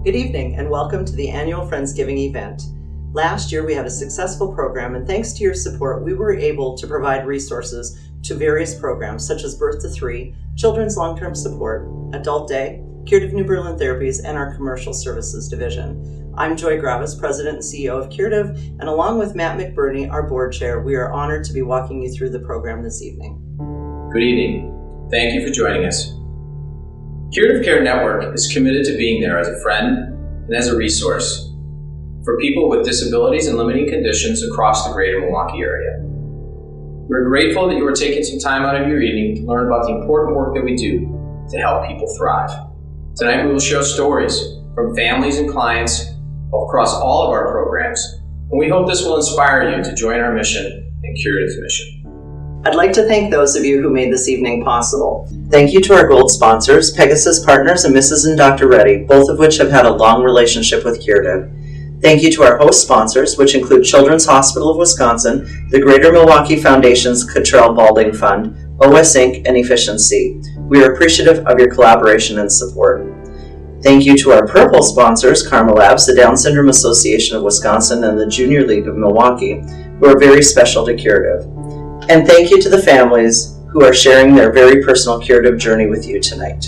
Good evening and welcome to the annual FriendsGiving event. Last year we had a successful program, and thanks to your support we were able to provide resources to various programs such as Birth to 3, Children's Long-Term Support, Adult Day, Curative New Berlin Therapies, and our Commercial Services Division. I'm Joy Gravis, President and CEO of Curative, and along with Matt McBurney, our Board Chair, we are honored to be walking you through the program this evening. Good evening. Thank you for joining us. Curative Care Network is committed to being there as a friend and as a resource for people with disabilities and limiting conditions across the greater Milwaukee area. We're grateful that you are taking some time out of your evening to learn about the important work that we do to help people thrive. Tonight we will share stories from families and clients across all of our programs, and we hope this will inspire you to join our mission and Curative's mission. I'd like to thank those of you who made this evening possible. Thank you to our gold sponsors, Pegasus Partners and Mrs. and Dr. Reddy, both of which have had a long relationship with Curative. Thank you to our host sponsors, which include Children's Hospital of Wisconsin, the Greater Milwaukee Foundation's Cottrell Balding Fund, OS Inc., and Efficiency. We are appreciative of your collaboration and support. Thank you to our purple sponsors, Karma Labs, the Down Syndrome Association of Wisconsin, and the Junior League of Milwaukee, who are very special to Curative. And thank you to the families who are sharing their very personal Curative journey with you tonight.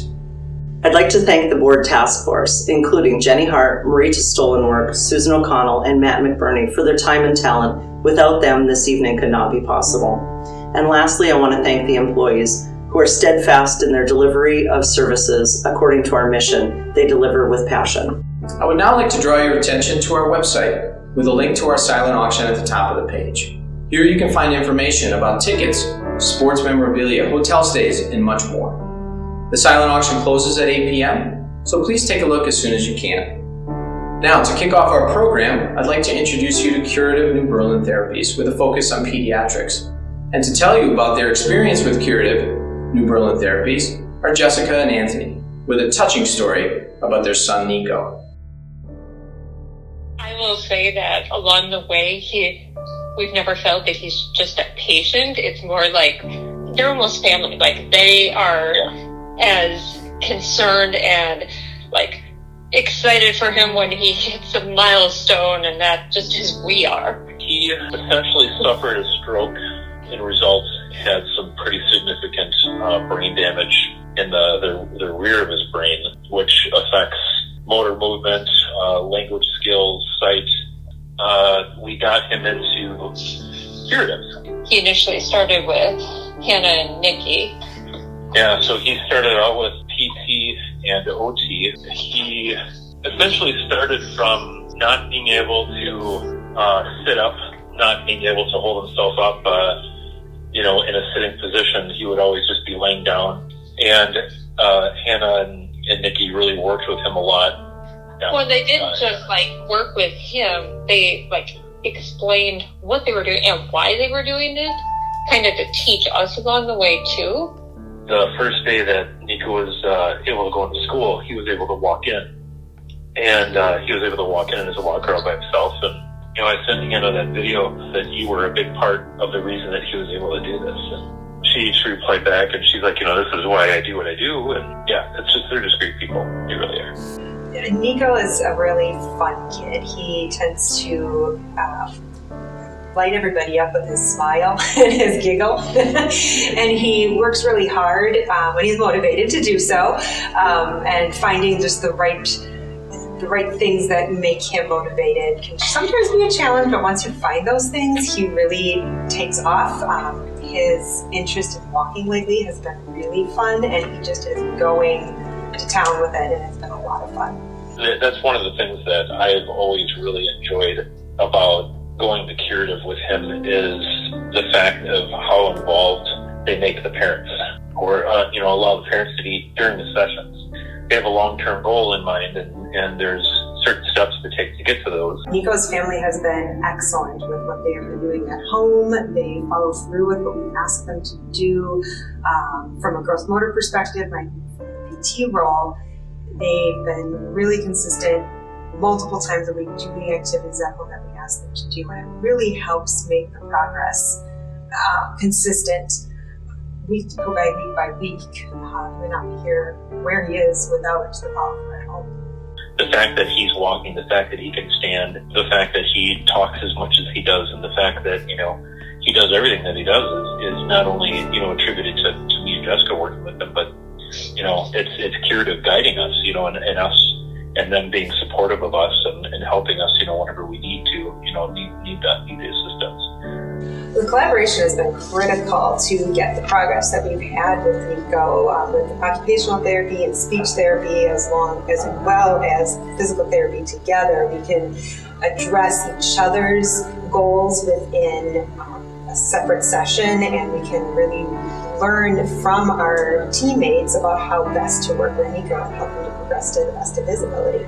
I'd like to thank the board task force, including Jenny Hart, Marita Stolenwerk, Susan O'Connell, and Matt McBurney for their time and talent. Without them, this evening could not be possible. And lastly, I want to thank the employees who are steadfast in their delivery of services according to our mission. They deliver with passion. I would now like to draw your attention to our website with a link to our silent auction at the top of the page. Here you can find information about tickets, sports memorabilia, hotel stays, and much more. The silent auction closes at 8 p.m., so please take a look as soon as you can. Now, to kick off our program, I'd like to introduce you to Curative New Berlin Therapies with a focus on pediatrics. And to tell you about their experience with Curative New Berlin Therapies are Jessica and Anthony, with a touching story about their son Nico. I will say that along the way, we've never felt that he's just a patient. It's more like they're almost family. Like they are as concerned and like excited for him when he hits a milestone, and that just is we are. He essentially suffered a stroke. In results, had some pretty significant brain damage in the rear of his brain, which affects motor movement, language skills, sight. We got him into Curative. He initially started with Hannah and Nikki. Yeah, so he started out with PT and OT. He essentially started from not being able to sit up, not being able to hold himself up, in a sitting position. He would always just be laying down. And Hannah and Nikki really worked with him a lot. Yeah. Well, they didn't just work with him. They explained what they were doing and why they were doing it, kind of to teach us along the way too. The first day that Nico was able to go into school, he was able to walk in. And he was able to walk in as a walker all by himself. And, I sent Hannah that video that you were a big part of the reason that he was able to do this. And she replied back and she's like, this is why I do what I do. And yeah, they're just great people. They really are. Nico is a really fun kid. He tends to light everybody up with his smile and his giggle. And he works really hard when he's motivated to do so, and finding just the right things that make him motivated can sometimes be a challenge, but once you find those things, he really takes off. His interest in walking lately has been really fun, and he just is going to town with it, and it's been a lot of fun. That's one of the things that I've always really enjoyed about going to Curative with him is the fact of how involved they make the parents, or allow the parents to eat during the sessions. They have a long-term goal in mind, and there's certain steps to take to get to those. Nico's family has been excellent with what they have been doing at home. They follow through with what we ask them to do. From a gross motor perspective, my PT role, they've been really consistent multiple times a week doing activities at home that we ask them to do, and it really helps make the progress consistent. Week by week, he would not be here where he is without the follow-up at home. the fact that he's walking, the fact that he can stand, the fact that he talks as much as he does, and the fact that, he does everything that he does is not only, attributed to me and Jessica working with him, but, it's Curative guiding us, and us, and them being supportive of us and helping us, whenever we need to, need the assistance. The collaboration has been critical to get the progress that we've had with Nico, with occupational therapy and speech therapy, as well as physical therapy together. We can address each other's goals within a separate session, and we can really learn from our teammates about how best to work with Nico and help him to progress to the best of his ability.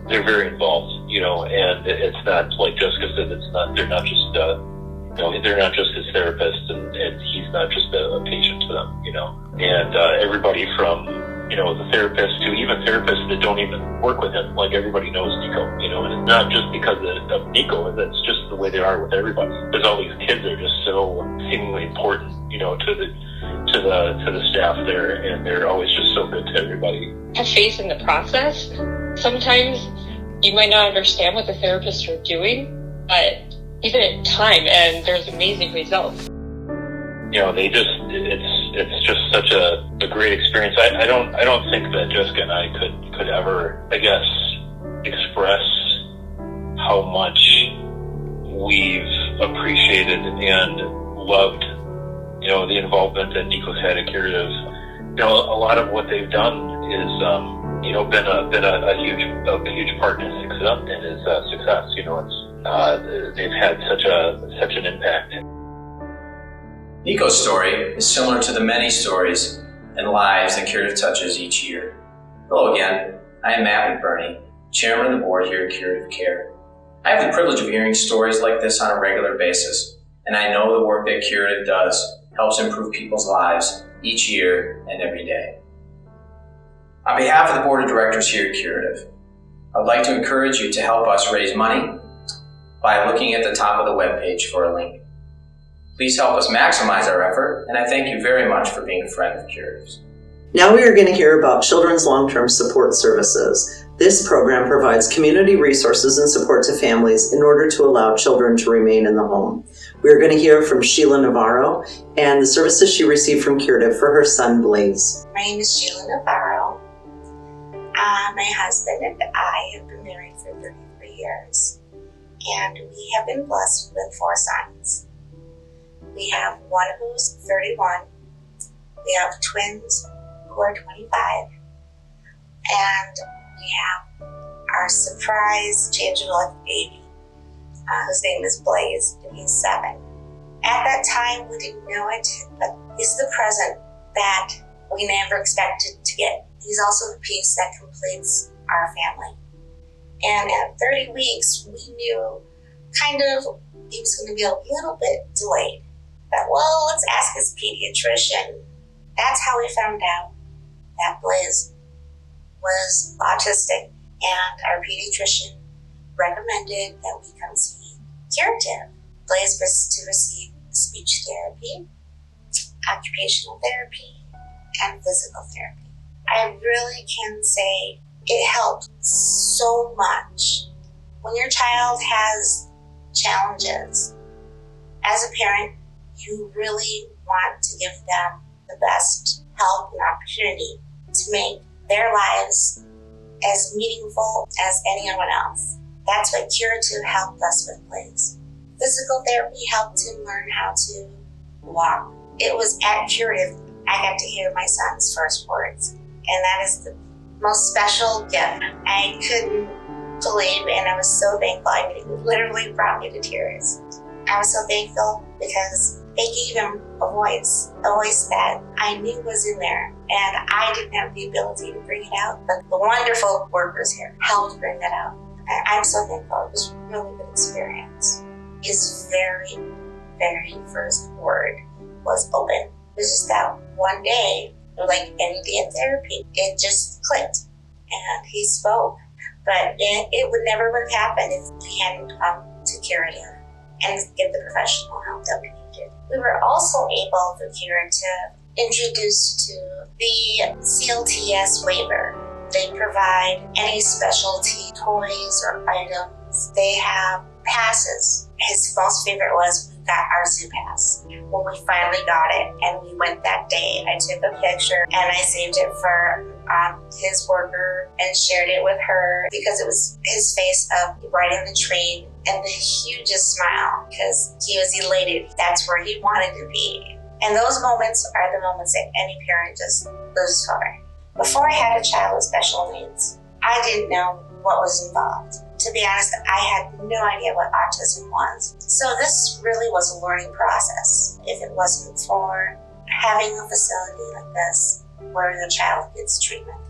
They're very involved, and it's not like Jessica said. They're not just. They're not just his therapist, and he's not just a patient to them, And everybody from, the therapist to even therapists that don't even work with him, like everybody knows Nico, and it's not just because of Nico, it's just the way they are with everybody. Because all these kids are just so seemingly important, to the staff there, and they're always just so good to everybody. Have faith in the process. Sometimes you might not understand what the therapists are doing, but even at time, and there's amazing results. It's just such a great experience. I don't think that Jessica and I could ever, express how much we've appreciated and loved, the involvement that Nico's had at Curative. A lot of what they've done is, been a huge part in his success. They've had such an impact. Nico's story is similar to the many stories and lives that Curative touches each year. Hello again, I am Matt McBurney, Chairman of the Board here at Curative Care. I have the privilege of hearing stories like this on a regular basis, and I know the work that Curative does helps improve people's lives each year and every day. On behalf of the Board of Directors here at Curative, I would like to encourage you to help us raise money by looking at the top of the webpage for a link. Please help us maximize our effort, and I thank you very much for being a friend of Curative's. Now we are going to hear about Children's Long-Term Support Services. This program provides community resources and support to families in order to allow children to remain in the home. We are going to hear from Sheila Navarro and the services she received from Curative for her son, Blaze. My name is Sheila Navarro. My husband and I have been married for 33 years, and we have been blessed with 4 sons. We have one who's 31, we have twins who are 25, and we have our surprise change of life baby, whose name is Blaze, and he's 7. At that time, we didn't know it, but he's the present that we never expected to get. He's also the piece that completes our family. And at 30 weeks, we knew kind of he was going to be a little bit delayed. But, well, let's ask his pediatrician. That's how we found out that Blaze was autistic, and our pediatrician recommended that we come see Curative. Blaze was to receive speech therapy, occupational therapy, and physical therapy. I really can say it helped so much. When your child has challenges, as a parent, you really want to give them the best help and opportunity to make their lives as meaningful as anyone else. That's what Curative helped us with, Blaze. Physical therapy helped him learn how to walk. It was at Curative I got to hear my son's first words, and that is the most special gift. I couldn't believe, and I was so thankful. I mean, it literally brought me to tears. I was so thankful because they gave him a voice that I knew was in there, and I didn't have the ability to bring it out, but the wonderful workers here helped bring that out. I'm so thankful. It was a really good experience. His very, very first word was open. It was just that one day, like any day of therapy, it just clicked, and he spoke. But it would never have happened if we hadn't come to Curative and get the professional help that we needed. We were also able, through Curative, introduced to the CLTS waiver. They provide any specialty toys or items. They have passes. His most favorite was we got our zoo pass. When we finally got it and we went that day, I took a picture and I saved it for his worker and shared it with her because it was his face of riding the train and the hugest smile because he was elated. That's where he wanted to be. And those moments are the moments that any parent just lives for. Before I had a child with special needs, I didn't know what was involved. To be honest, I had no idea what autism was. So this really was a learning process. If it wasn't for having a facility like this where the child gets treatment,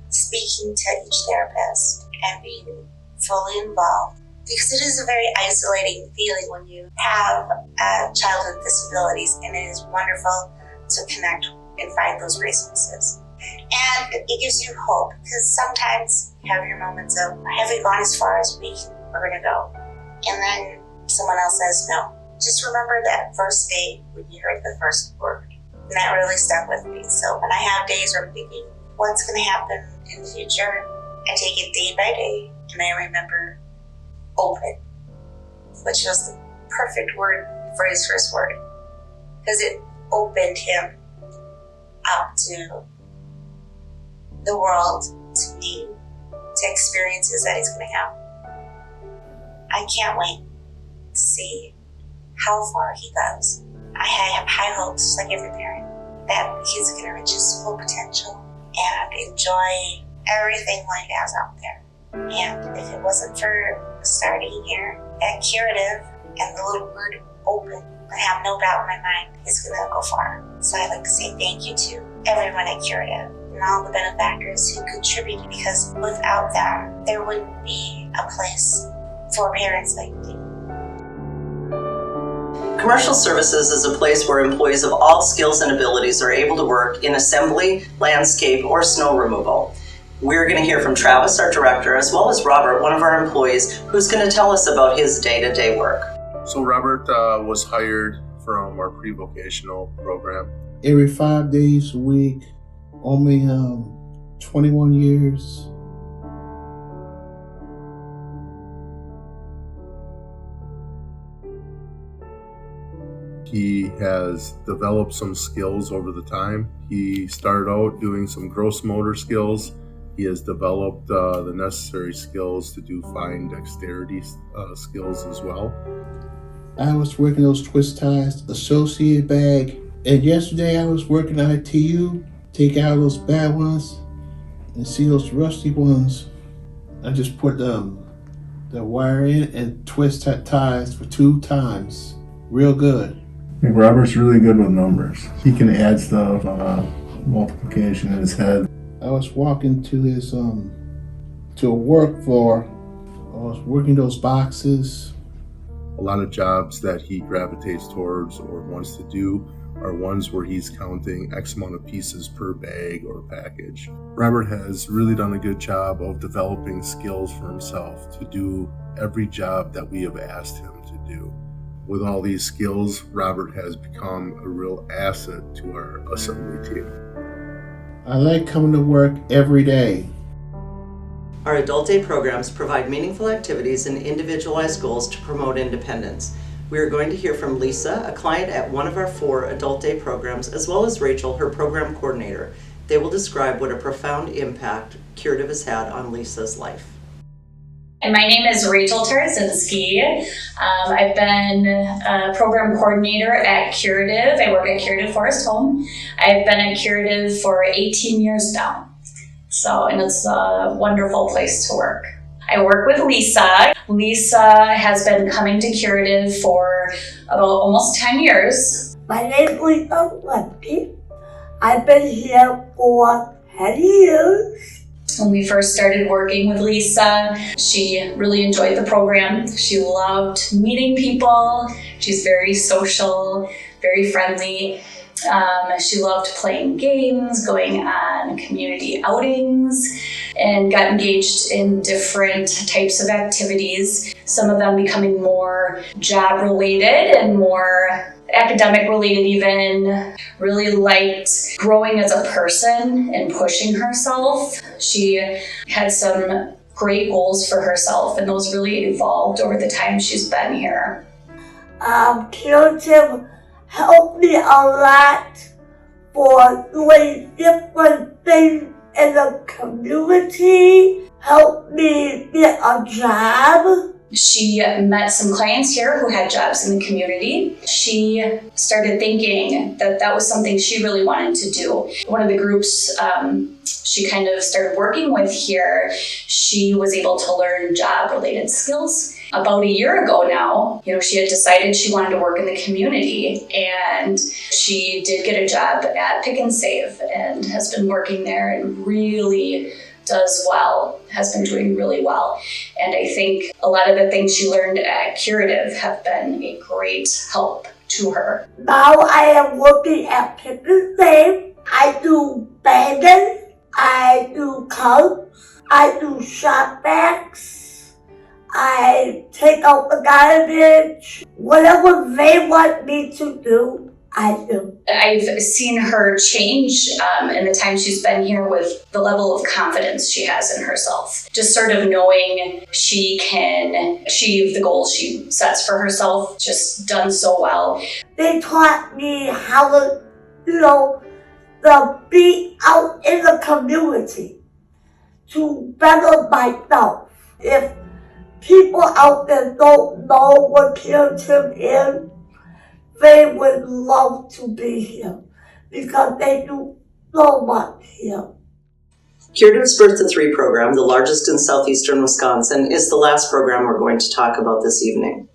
speaking to each therapist and being fully involved, because it is a very isolating feeling when you have a child with disabilities, and it is wonderful to connect and find those resources. And it gives you hope, because sometimes you have your moments of, have we gone as far as we're going to go? And then someone else says no. Just remember that first day when you heard the first word. And that really stuck with me. So when I have days where I'm thinking, what's going to happen in the future? I take it day by day, and I remember open, which was the perfect word for his first word, because it opened him up to the world, to me, to experiences that he's going to have. I can't wait to see how far he goes. I have high hopes, like every parent, that he's going to reach his full potential and enjoy everything life has out there. And if it wasn't for starting here at Curative and the little word open, I have no doubt in my mind he's going to go far. So I'd like to say thank you to everyone at Curative and all the benefactors who contributed, because without them, there wouldn't be a place for parents like me. Commercial Services is a place where employees of all skills and abilities are able to work in assembly, landscape, or snow removal. We're going to hear from Travis, our director, as well as Robert, one of our employees, who's going to tell us about his day-to-day work. So Robert was hired from our pre-vocational program. Every 5 days a week, only 21 years. He has developed some skills over the time. He started out doing some gross motor skills. He has developed the necessary skills to do fine dexterity skills as well. I was working those twist ties, associate bag, and yesterday I was working ITU, take out those bad ones and see those rusty ones. I just put the wire in and twist ties for 2 times. Real good. I think Robert's really good with numbers. He can add stuff, multiplication in his head. I was walking to his to a work floor. I was working those boxes. A lot of jobs that he gravitates towards or wants to do are ones where he's counting X amount of pieces per bag or package. Robert has really done a good job of developing skills for himself to do every job that we have asked him to do. With all these skills, Robert has become a real asset to our assembly team. I like coming to work every day. Our Adult Day programs provide meaningful activities and individualized goals to promote independence. We are going to hear from Lisa, a client at one of our 4 Adult Day programs, as well as Rachel, her program coordinator. They will describe what a profound impact Curative has had on Lisa's life. And my name is Rachel Tarazinski. I've been a program coordinator at Curative. I work at Curative Forest Home. I've been at Curative for 18 years now. And it's a wonderful place to work. I work with Lisa. Lisa has been coming to Curative for about almost 10 years. My name is Lisa Lemke. I've been here for 10 years. When we first started working with Lisa, she really enjoyed the program. She loved meeting people. She's very social, very friendly. She loved playing games, going on community outings, and got engaged in different types of activities, some of them becoming more job-related and more academic-related even. Really liked growing as a person and pushing herself. She had some great goals for herself, and those really evolved over the time she's been here. Curative helped me a lot for doing different things in the community, helped me get a job. She met some clients here who had jobs in the community. She started thinking that that was something she really wanted to do. One of the groups she kind of started working with here, she was able to learn job-related skills. About a year ago now, she had decided she wanted to work in the community, and she did get a job at Pick and Save and has been working there and really does well, has been doing really well. And I think a lot of the things she learned at Curative have been a great help to her. Now I am working at Pick and Save. I do bagging, I do cups, I do shop bags, I take out the garbage. Whatever they want me to do, I do. I've seen her change in the time she's been here with the level of confidence she has in herself. Just sort of knowing she can achieve the goals she sets for herself, just done so well. They taught me how to, to be out in the community, to better myself. If people out there don't know what Curative is, they would love to be here because they do so much here. Curative's Birth to 3 program, the largest in southeastern Wisconsin, is the last program we're going to talk about this evening.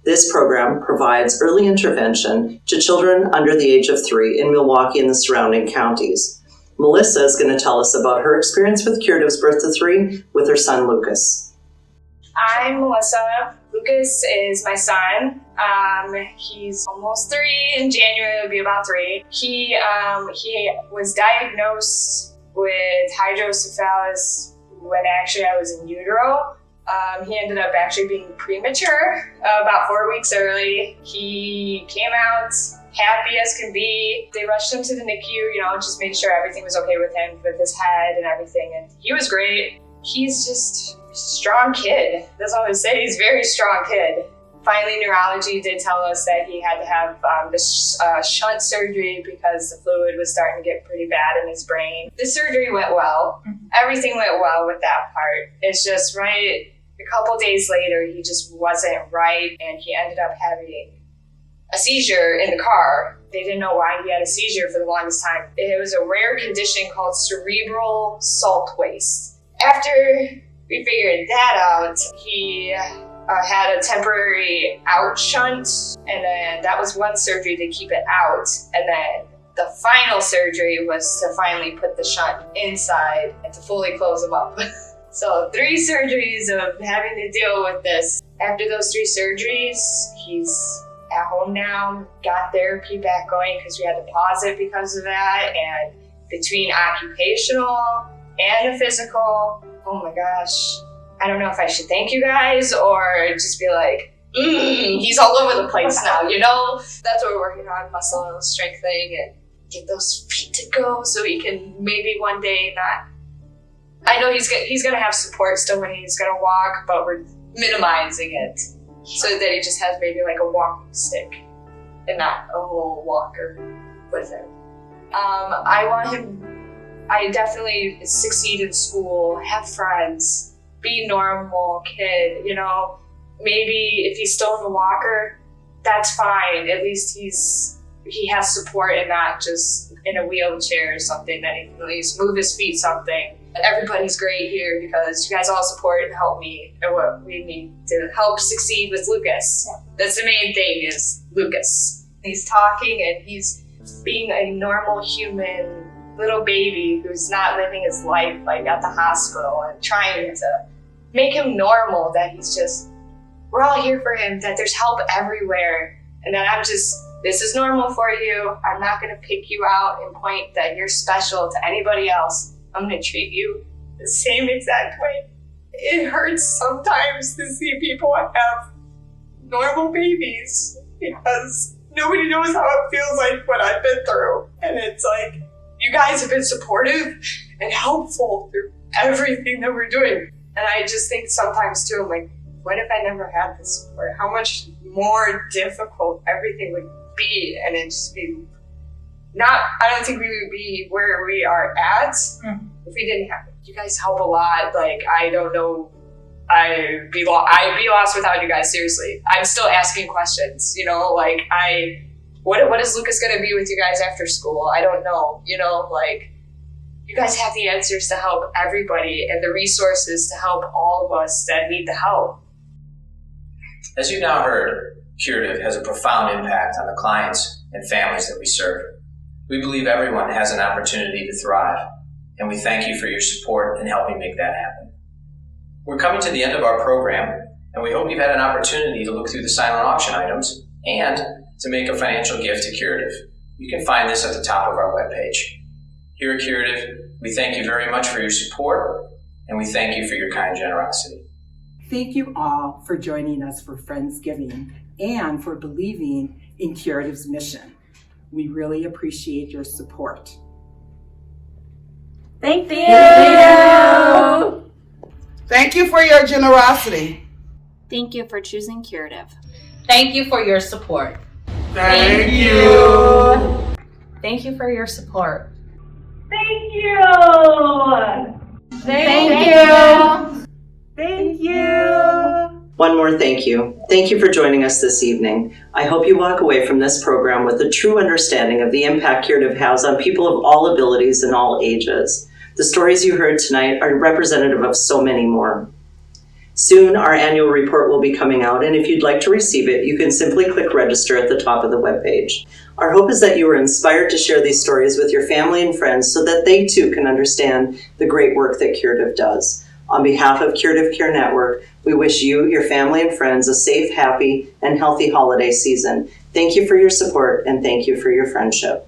This program provides early intervention to children under the age of 3 in Milwaukee and the surrounding counties. Melissa is going to tell us about her experience with Curative's Birth to 3 with her son Lucas. I'm Melissa. Lucas is my son. He's almost 3. In January, it'll be about 3. He was diagnosed with hydrocephalus when actually I was in utero. He ended up actually being premature, about 4 weeks early. He came out happy as can be. They rushed him to the NICU, just made sure everything was okay with him, with his head and everything, and he was great. He's just a strong kid. That's all I would say. He's a very strong kid. Finally, neurology did tell us that he had to have this shunt surgery because the fluid was starting to get pretty bad in his brain. The surgery went well. Everything went well with that part. It's just right a couple days later, he just wasn't right, and he ended up having a seizure in the car. They didn't know why he had a seizure for the longest time. It was a rare condition called cerebral salt waste. After we figured that out, he had a temporary out shunt, and then that was one surgery to keep it out, and then the final surgery was to finally put the shunt inside and to fully close him up. So 3 surgeries of having to deal with this. After those 3 surgeries, he's at home now, got therapy back going because we had to pause it because of that, and between occupational and the physical, oh my gosh, I don't know if I should thank you guys or just be like, he's all over the place now, That's what we're working on, muscle strengthening and get those feet to go so he can maybe one day not. I know he's gonna have support still when he's gonna walk, but we're minimizing it so that he just has maybe like a walking stick and not a whole walker with him. I definitely succeed in school, have friends, be a normal kid, Maybe if he's still in the walker, that's fine. At least he has support and not just in a wheelchair or something, that he can at least move his feet something. Everybody's great here because you guys all support and help me and what we need to help succeed with Lucas. That's the main thing is Lucas. He's talking and he's being a normal human little baby who's not living his life like at the hospital and trying to make him normal, that we're all here for him, that there's help everywhere, and that I'm just This is normal for you. I'm not going to pick you out and point that you're special to anybody else. I'm going to treat you the same exact way. It hurts sometimes to see people have normal babies because nobody knows how it feels like what I've been through. And it's like, you guys have been supportive and helpful through everything that we're doing. And I just think sometimes too, I'm like, what if I never had this support? How much more difficult everything would be, and it'd just be not, I don't think we would be where we are at if we didn't have it. You guys help a lot. Like, I don't know, I'd be lost without you guys, seriously. I'm still asking questions, you know, like what is Lucas gonna be with you guys after school? I don't know, you know, like, you guys have the answers to help everybody and the resources to help all of us that need the help. As you've now heard, Curative has a profound impact on the clients and families that we serve. We believe everyone has an opportunity to thrive, and we thank you for your support in helping make that happen. We're coming to the end of our program, and we hope you've had an opportunity to look through the silent auction items and to make a financial gift to Curative. You can find this at the top of our webpage. Here at Curative, we thank you very much for your support, and we thank you for your kind generosity. Thank you all for joining us for FriendsGiving and for believing in Curative's mission. We really appreciate your support. Thank you. Thank you for your generosity. Thank you for choosing Curative. Thank you for your support. Thank you. Thank you for your support. Thank you. Thank you. Thank you. One more thank you. Thank you for joining us this evening. I hope you walk away from this program with a true understanding of the impact Curative has on people of all abilities and all ages. The stories you heard tonight are representative of so many more. Soon, our annual report will be coming out, and if you'd like to receive it, you can simply click register at the top of the webpage. Our hope is that you are inspired to share these stories with your family and friends so that they too can understand the great work that Curative does. On behalf of Curative Care Network, we wish you, your family, and friends a safe, happy, and healthy holiday season. Thank you for your support, and thank you for your friendship.